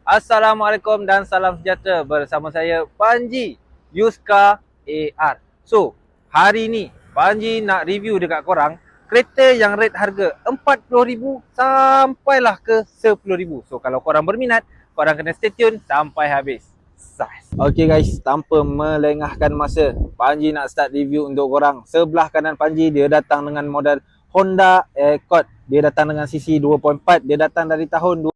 Assalamualaikum dan salam sejahtera, bersama saya Panji Yuska AR. So, hari ni Panji nak review dekat korang kereta yang rate harga RM40,000 sampailah ke RM10,000. So, kalau korang berminat, korang kena stay tune sampai habis. Okay guys, tanpa melengahkan masa, Panji nak start review untuk korang. Sebelah kanan Panji dia datang dengan model Honda Accord. Dia datang dengan cc 2.4. Dia datang dari tahun.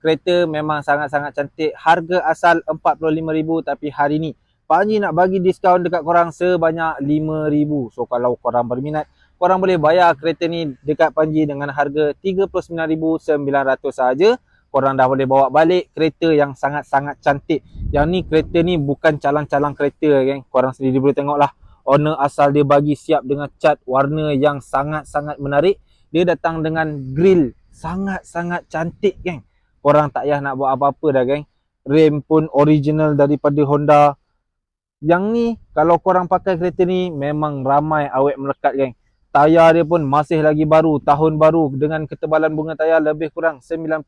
Kereta memang sangat-sangat cantik. Harga asal RM45,000, tapi hari ni Panji nak bagi diskaun dekat korang sebanyak RM5,000. So kalau korang berminat, korang boleh bayar kereta ni dekat Panji dengan harga RM39,900 saja. Korang dah boleh bawa balik kereta yang sangat-sangat cantik. Yang ni kereta ni bukan calang-calang kereta, geng. Korang sendiri boleh tengok lah. Owner asal dia bagi siap dengan cat warna yang sangat-sangat menarik. Dia datang dengan grill sangat-sangat cantik, geng. Korang tak payah nak buat apa-apa dah, geng. Rem pun original daripada Honda. Yang ni kalau korang pakai kereta ni memang ramai awet melekat, geng. Tayar dia pun masih lagi baru, tahun baru, dengan ketebalan bunga tayar lebih kurang 95%.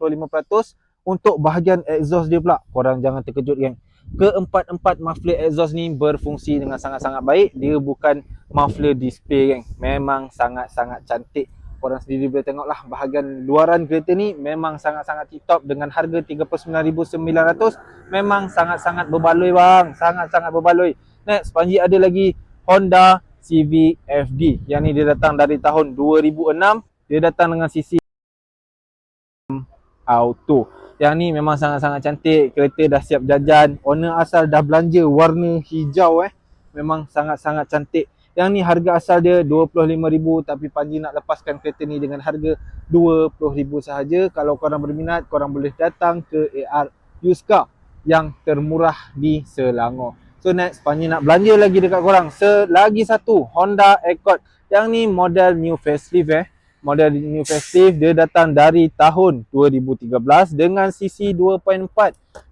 Untuk bahagian exhaust dia pula, korang jangan terkejut, geng. Keempat-empat muffler exhaust ni berfungsi dengan sangat-sangat baik. Dia bukan muffler display, geng. Memang sangat-sangat cantik. Korang sendiri boleh tengok lah bahagian luaran kereta ni memang sangat-sangat tip-top. Dengan harga RM39,900 memang sangat-sangat berbaloi, bang. Sangat-sangat berbaloi. Next, Panji ada lagi Honda Civic FD. Yang ni dia datang dari tahun 2006. Dia datang dengan cc auto. Yang ni memang sangat-sangat cantik. Kereta dah siap jajan. Owner asal dah belanja warna hijau. Memang sangat-sangat cantik. Yang ni harga asal dia RM25,000, tapi Panji nak lepaskan kereta ni dengan harga RM20,000 sahaja. Kalau korang berminat, korang boleh datang ke AR Yuska yang termurah di Selangor. So next, Panji nak belanja lagi dekat korang. Lagi satu, Honda Accord. Yang ni model new facelift. Model new facelift, dia datang dari tahun 2013 dengan cc 2.4.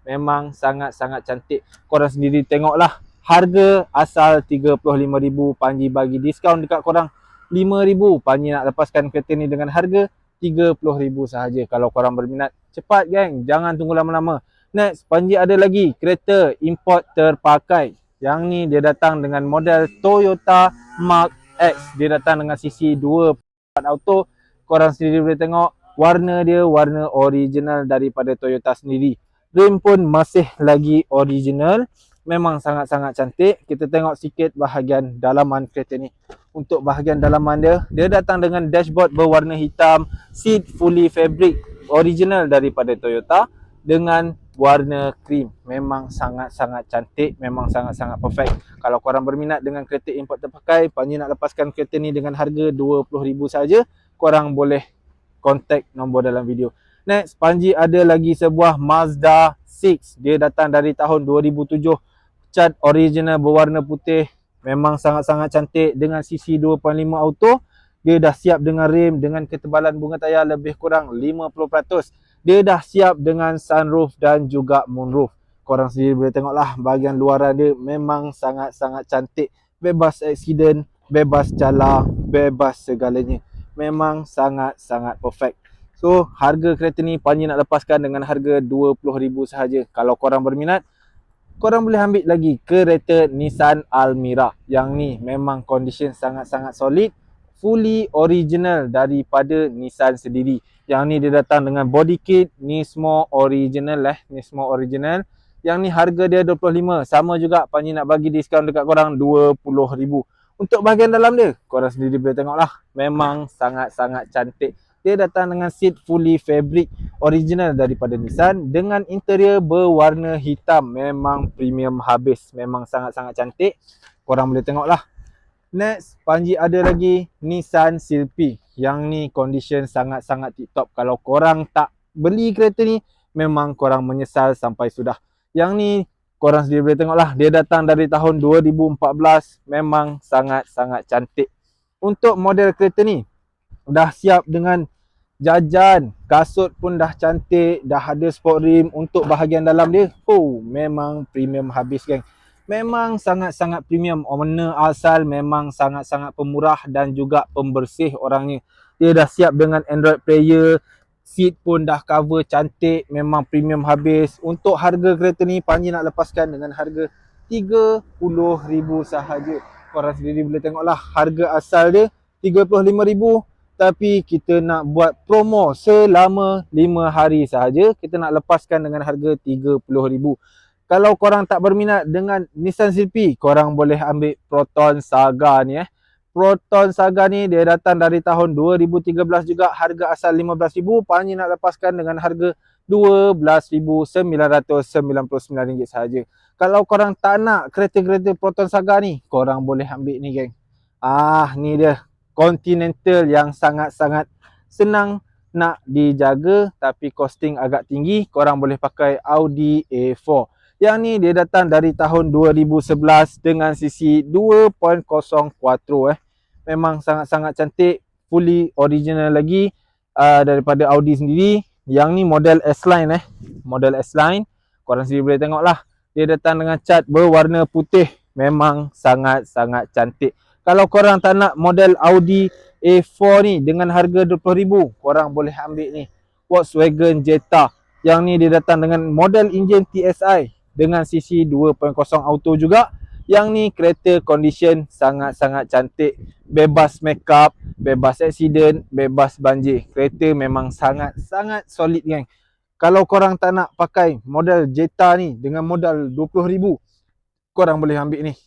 Memang sangat-sangat cantik. Korang sendiri tengoklah. Harga asal RM35,000, Panji bagi diskaun dekat korang RM5,000. Panji nak lepaskan kereta ni dengan harga RM30,000 sahaja. Kalau korang berminat, cepat, geng. Jangan tunggu lama-lama. Next, Panji ada lagi kereta import terpakai. Yang ni dia datang dengan model Toyota Mark X. Dia datang dengan cc 2.4 auto. Korang sendiri boleh tengok warna dia warna original daripada Toyota sendiri. Rim pun masih lagi original. Memang sangat-sangat cantik. Kita tengok sikit bahagian dalaman kereta ni. Untuk bahagian dalaman dia, dia datang dengan dashboard berwarna hitam, seat fully fabric, original daripada Toyota dengan warna cream. Memang sangat-sangat cantik, memang sangat-sangat perfect. Kalau korang berminat dengan kereta import terpakai, Panji nak lepaskan kereta ni dengan harga RM20,000 saja. Korang boleh kontak nombor dalam video. Next, Panji ada lagi sebuah Mazda 6. Dia datang dari tahun 2007. Cat original berwarna putih. Memang sangat-sangat cantik dengan cc 2.5 auto. Dia dah siap dengan rim, dengan ketebalan bunga tayar lebih kurang 50%. Dia dah siap dengan sunroof dan juga moonroof. Korang sendiri boleh tengoklah bahagian luaran dia memang sangat-sangat cantik. Bebas accident, bebas cala, bebas segalanya. Memang sangat-sangat perfect. So, harga kereta ni Panji nak lepaskan dengan harga RM20,000 sahaja. Kalau korang berminat, korang boleh ambil lagi kereta Nissan Almera. Yang ni memang condition sangat-sangat solid, fully original daripada Nissan sendiri. Yang ni dia datang dengan body kit Nismo original Nismo original. Yang ni harga dia RM25,000. Sama juga Panji nak bagi diskaun dekat korang RM20,000. Untuk bahagian dalam dia, korang sendiri boleh tengoklah. Memang sangat-sangat cantik. Dia datang dengan seat fully fabric original daripada Nissan dengan interior berwarna hitam. Memang premium habis. Memang sangat-sangat cantik. Korang boleh tengoklah. Next, Panji ada lagi Nissan Sylphy. Yang ni condition sangat-sangat tip-top. Kalau korang tak beli kereta ni, memang korang menyesal sampai sudah. Yang ni korang sendiri boleh tengoklah. Dia datang dari tahun 2014. Memang sangat-sangat cantik. Untuk model kereta ni, dah siap dengan jajan, kasut pun dah cantik, dah ada sport rim. Untuk bahagian dalam dia, memang premium habis, geng. Memang sangat-sangat premium. Owner asal memang sangat-sangat pemurah dan juga pembersih orangnya. Dia dah siap dengan Android player, Seat pun dah cover cantik, memang premium habis. Untuk harga kereta ni Panji nak lepaskan dengan harga RM30,000 sahaja. Korang sendiri boleh tengoklah, harga asal dia RM35,000, tapi kita nak buat promo selama 5 hari sahaja. Kita nak lepaskan dengan harga RM30,000. Kalau korang tak berminat dengan Nissan Sylphy, korang boleh ambil Proton Saga ni. Proton Saga ni dia datang dari tahun 2013 juga. Harga asal RM15,000, Panji nak lepaskan dengan harga RM12,999 sahaja. Kalau korang tak nak kereta-kereta Proton Saga ni, korang boleh ambil ni geng. Ni dia Continental yang sangat-sangat senang nak dijaga tapi costing agak tinggi. Korang boleh pakai Audi A4. Yang ni dia datang dari tahun 2011 dengan sisi 2.0 memang sangat-sangat cantik, fully original lagi daripada Audi sendiri. Yang ni model S-Line model S-Line. Korang sendiri boleh tengok lah. Dia datang dengan cat berwarna putih. Memang sangat-sangat cantik. Kalau korang tak nak model Audi A4 ni dengan harga RM20,000, korang boleh ambil ni Volkswagen Jetta. Yang ni dia datang dengan model enjin TSI dengan sisi 2.0 auto juga. Yang ni kereta condition sangat-sangat cantik, bebas makeup, bebas accident, bebas banjir. Kereta memang sangat-sangat solid geng. Kalau korang tak nak pakai model Jetta ni dengan modal RM20,000, korang boleh ambil ni.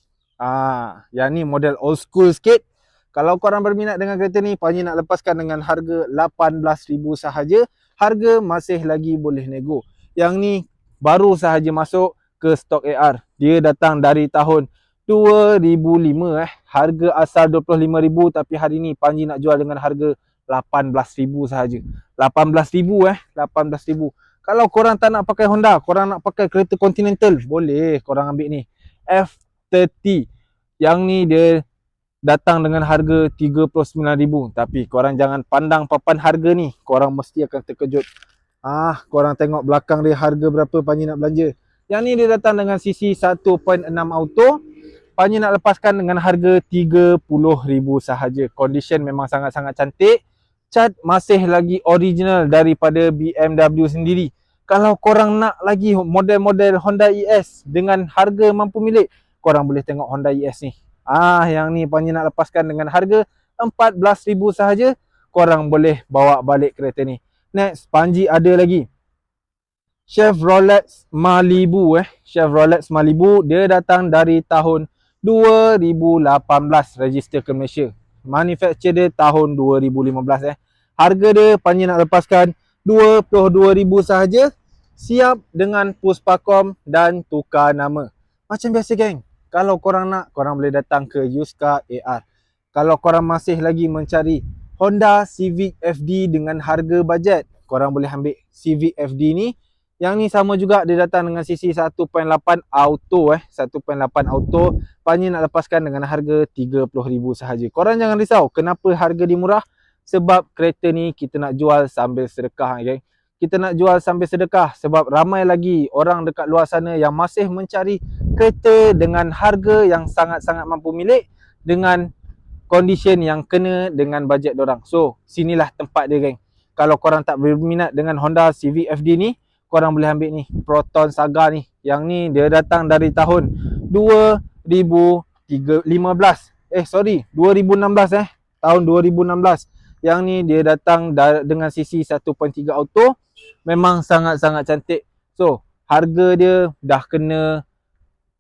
Yang ni model old school sikit. Kalau korang berminat dengan kereta ni, Panji nak lepaskan dengan harga RM18,000 sahaja. Harga masih lagi boleh nego. Yang ni baru sahaja masuk ke stok AR. Dia datang dari tahun 2005 Harga asal RM25,000, tapi hari ni Panji nak jual dengan harga RM18,000 sahaja. RM18,000 Kalau korang tak nak pakai Honda, korang nak pakai kereta Continental, boleh korang ambil ni F30. Yang ni dia datang dengan harga RM39,000. Tapi korang jangan pandang papan harga ni, korang mesti akan terkejut. Korang tengok belakang dia harga berapa Panji nak belanja. Yang ni dia datang dengan sisi 1.6 auto. Panji nak lepaskan dengan harga RM30,000 sahaja. Condition memang sangat-sangat cantik. Cat masih lagi original daripada BMW sendiri. Kalau korang nak lagi model-model Honda ES dengan harga mampu milik, korang boleh tengok Honda ES ni. Yang ni Panji nak lepaskan dengan harga RM14,000 sahaja. Korang boleh bawa balik kereta ni. Next, Panji ada lagi Chevrolet Malibu Chevrolet Malibu. Dia datang dari tahun 2018, register ke Malaysia. Manufacture dia tahun 2015 Harga dia Panji nak lepaskan RM22,000 sahaja. Siap dengan Puspakom dan tukar nama. Macam biasa geng. Kalau korang nak, korang boleh datang ke Yuska AR. Kalau korang masih lagi mencari Honda Civic FD dengan harga bajet, korang boleh ambil Civic FD ni. Yang ni sama juga, dia datang dengan sisi 1.8 auto 1.8 auto. Panji nak lepaskan dengan harga RM30,000 sahaja. Korang jangan risau kenapa harga dia murah. Sebab kereta ni kita nak jual sambil sedekah geng. Kita nak jual sambil sedekah sebab ramai lagi orang dekat luar sana yang masih mencari kereta dengan harga yang sangat-sangat mampu milik, dengan condition yang kena dengan bajet dorang. So, sinilah tempat dia geng. Kalau korang tak berminat dengan Honda Civic FD ni, korang boleh ambil ni Proton Saga ni. Yang ni dia datang dari tahun 2016 tahun 2016. Yang ni dia datang dengan sisi 1.3 auto. Memang sangat-sangat cantik. So, harga dia dah kena,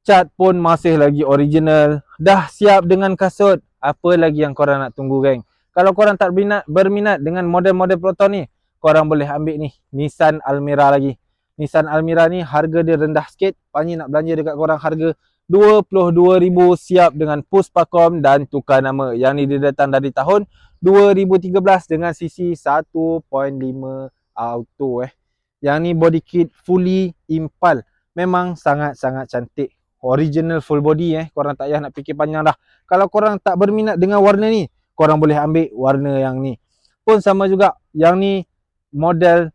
cat pun masih lagi original, dah siap dengan kasut. Apa lagi yang korang nak tunggu geng? Kalau korang tak berminat dengan model-model Proton ni, korang boleh ambil ni Nissan Almera lagi. Nissan Almera ni harga dia rendah sikit. Panji nak belanja dekat korang harga RM22,000, siap dengan Puspakom dan tukar nama. Yang ni dia datang dari tahun 2013 dengan sisi 1.5 auto Yang ni body kit fully impal. Memang sangat-sangat cantik. Original full body Korang tak payah nak fikir panjang dah. Kalau korang tak berminat dengan warna ni, korang boleh ambil warna yang ni. Pun sama juga. Yang ni model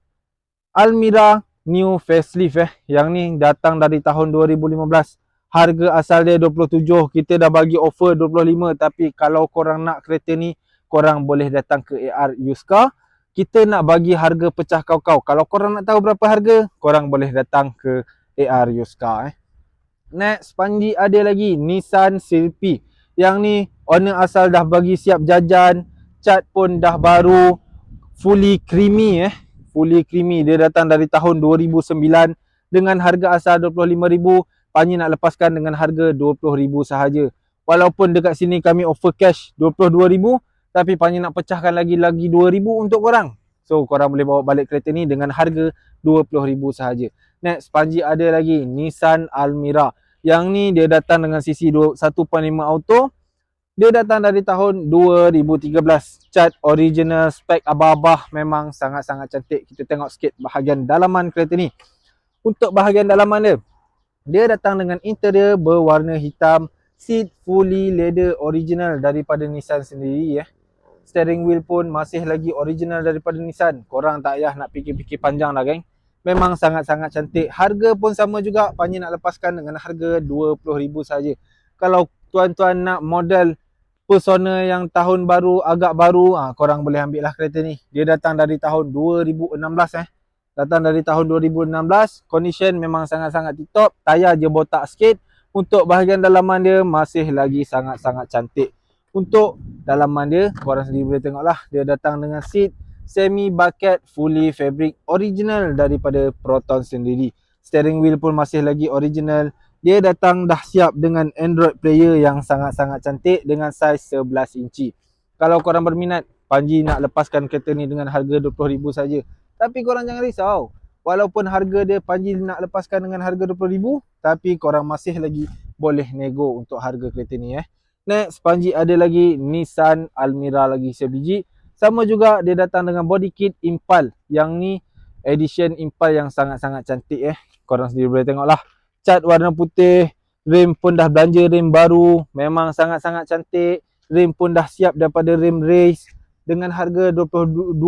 Almera new facelift Yang ni datang dari tahun 2015. Harga asal dia 27. Kita dah bagi offer 25. Tapi kalau korang nak kereta ni, korang boleh datang ke AR Yuska. kita nak bagi harga pecah kau-kau. Kalau korang nak tahu berapa harga, korang boleh datang ke AR Used Car. Next, Panji ada lagi Nissan Sylphy. Yang ni owner asal dah bagi siap jajan, cat pun dah baru, fully creamy fully creamy. Dia datang dari tahun 2009 dengan harga asal 25,000. Panji nak lepaskan dengan harga 20,000 sahaja. Walaupun dekat sini kami offer cash 22,000, tapi Panji nak pecahkan lagi 2,000 untuk korang. So korang boleh bawa balik kereta ni dengan harga 20,000 sahaja. Next, Panji ada lagi Nissan Almera. Yang ni dia datang dengan sisi 1.5 auto. Dia datang dari tahun 2013. Cat original, spek abah-abah, memang sangat-sangat cantik. Kita tengok sikit bahagian dalaman kereta ni. Untuk bahagian dalaman dia datang dengan interior berwarna hitam, seat fully leather original daripada Nissan sendiri Steering wheel pun masih lagi original daripada Nissan. Korang tak payah nak fikir-fikir panjang dah, geng. Memang sangat-sangat cantik. Harga pun sama juga. Panji nak lepaskan dengan harga 20,000 saja. Kalau tuan-tuan nak model Persona yang tahun baru, agak baru, korang boleh ambil lah kereta ni. Dia datang dari tahun 2016 Datang dari tahun 2016. Condition memang sangat-sangat tip-top. Tayar je botak sikit. Untuk bahagian dalaman dia masih lagi sangat-sangat cantik. Untuk dalaman dia, korang sendiri boleh tengok lah. Dia datang dengan seat semi bucket fully fabric original daripada Proton sendiri. Steering wheel pun masih lagi original. Dia datang dah siap dengan Android player yang sangat-sangat cantik dengan saiz 11 inci. Kalau korang berminat, Panji nak lepaskan kereta ni dengan harga 20,000 saja. Tapi korang jangan risau. Walaupun harga dia Panji nak lepaskan dengan harga 20,000, tapi korang masih lagi boleh nego untuk harga kereta ni Next, Panji ada lagi Nissan Almera lagi sebiji. Sama juga dia datang dengan body kit Impal. Yang ni edition Impal yang sangat-sangat cantik Korang sendiri boleh tengok lah. Cat warna putih, rim pun dah belanja rim baru, memang sangat-sangat cantik. Rim pun dah siap daripada rim race. Dengan harga 22,000,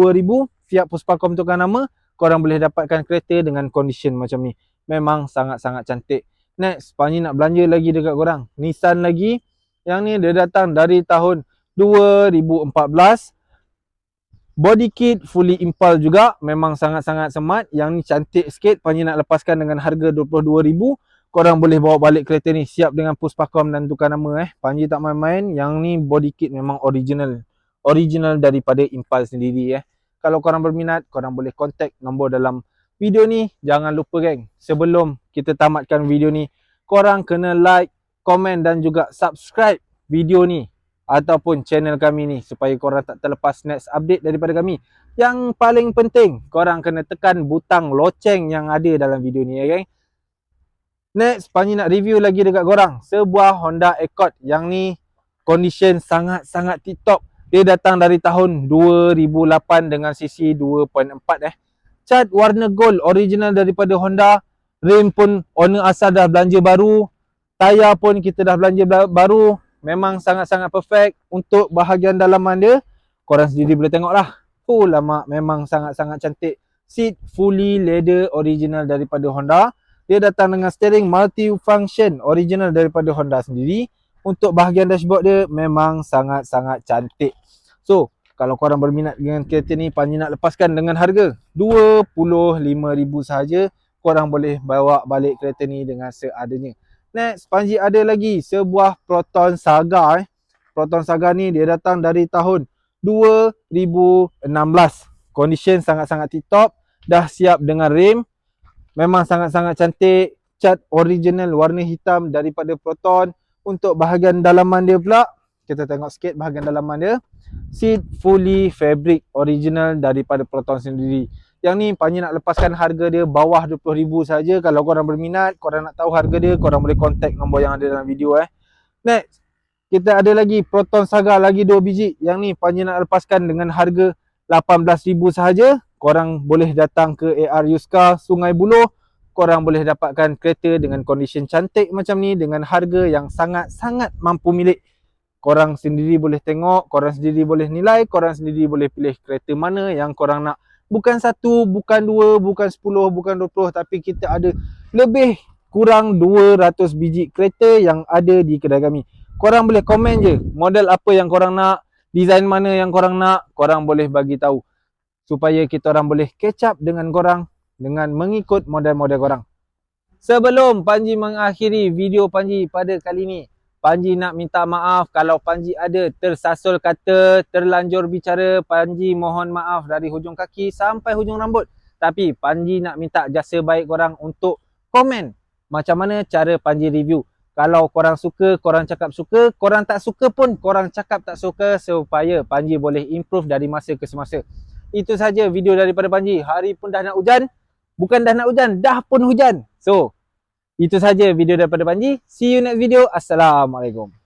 siap Puspakom tukar nama, korang boleh dapatkan kereta dengan condition macam ni. Memang sangat-sangat cantik. Next, Panji nak belanja lagi dekat korang. Nissan lagi. Yang ni dia datang dari tahun 2014. Body kit fully Impal juga. Memang sangat-sangat smart. Yang ni cantik sikit. Panji nak lepaskan dengan harga 22,000. Korang boleh bawa balik kereta ni siap dengan Puspakom dan tukar nama Panji tak main-main. Yang ni body kit memang original. Original daripada Impal sendiri Kalau korang berminat, korang boleh contact nombor dalam video ni. Jangan lupa geng, sebelum kita tamatkan video ni, korang kena like, komen dan juga subscribe video ni ataupun channel kami ni supaya korang tak terlepas next update daripada kami. Yang paling penting, korang kena tekan butang loceng yang ada dalam video ni geng. Next, Panji nak review lagi dekat korang sebuah Honda Accord. Yang ni condition sangat-sangat tip-top. Dia datang dari tahun 2008 dengan sisi 2.4 Cat warna gold original daripada Honda. Rim pun owner asal dah belanja baru. Tayar pun kita dah belanja baru. Memang sangat-sangat perfect. Untuk bahagian dalaman dia, korang sendiri boleh tengok lah. Lama, memang sangat-sangat cantik. Seat fully leather original daripada Honda. Dia datang dengan steering multi-function original daripada Honda sendiri. Untuk bahagian dashboard dia memang sangat-sangat cantik. So, kalau korang berminat dengan kereta ni, Panji nak lepaskan dengan harga 25,000 sahaja. Korang boleh bawa balik kereta ni dengan seadanya. Next, Panji ada lagi sebuah Proton Saga Proton Saga ni dia datang dari tahun 2016. Condition sangat-sangat tip-top. Dah siap dengan rim. Memang sangat-sangat cantik. Cat original warna hitam daripada Proton. Untuk bahagian dalaman dia pula, kita tengok sikit bahagian dalaman dia. Seat fully fabric original daripada Proton sendiri. Yang ni Panji nak lepaskan harga dia bawah 20,000 saja. Kalau korang berminat, korang nak tahu harga dia, korang boleh contact nombor yang ada dalam video Next, kita ada lagi Proton Saga lagi 2 biji. Yang ni Panji nak lepaskan dengan harga 18,000 sahaja. Korang boleh datang ke AR Used Car Sungai Buloh. Korang boleh dapatkan kereta dengan kondisi cantik macam ni dengan harga yang sangat-sangat mampu milik. Korang sendiri boleh tengok, korang sendiri boleh nilai, korang sendiri boleh pilih kereta mana yang korang nak. Bukan satu, bukan dua, bukan 10, bukan 20, tapi kita ada lebih kurang 200 biji kereta yang ada di kedai kami. Korang boleh komen je model apa yang korang nak, design mana yang korang nak, korang boleh bagi tahu. supaya kita orang boleh catch up dengan korang dengan mengikut model-model korang. Sebelum Panji mengakhiri video Panji pada kali ni, Panji nak minta maaf kalau Panji ada tersasul kata, terlanjur bicara. Panji mohon maaf dari hujung kaki sampai hujung rambut. Tapi Panji nak minta jasa baik korang untuk komen macam mana cara Panji review. Kalau korang suka, korang cakap suka. Korang tak suka pun, korang cakap tak suka supaya Panji boleh improve dari masa ke semasa. Itu saja video daripada Panji. Hari pun dah nak hujan. Bukan dah nak hujan, dah pun hujan. So, itu saja video daripada Panji. See you next video. Assalamualaikum.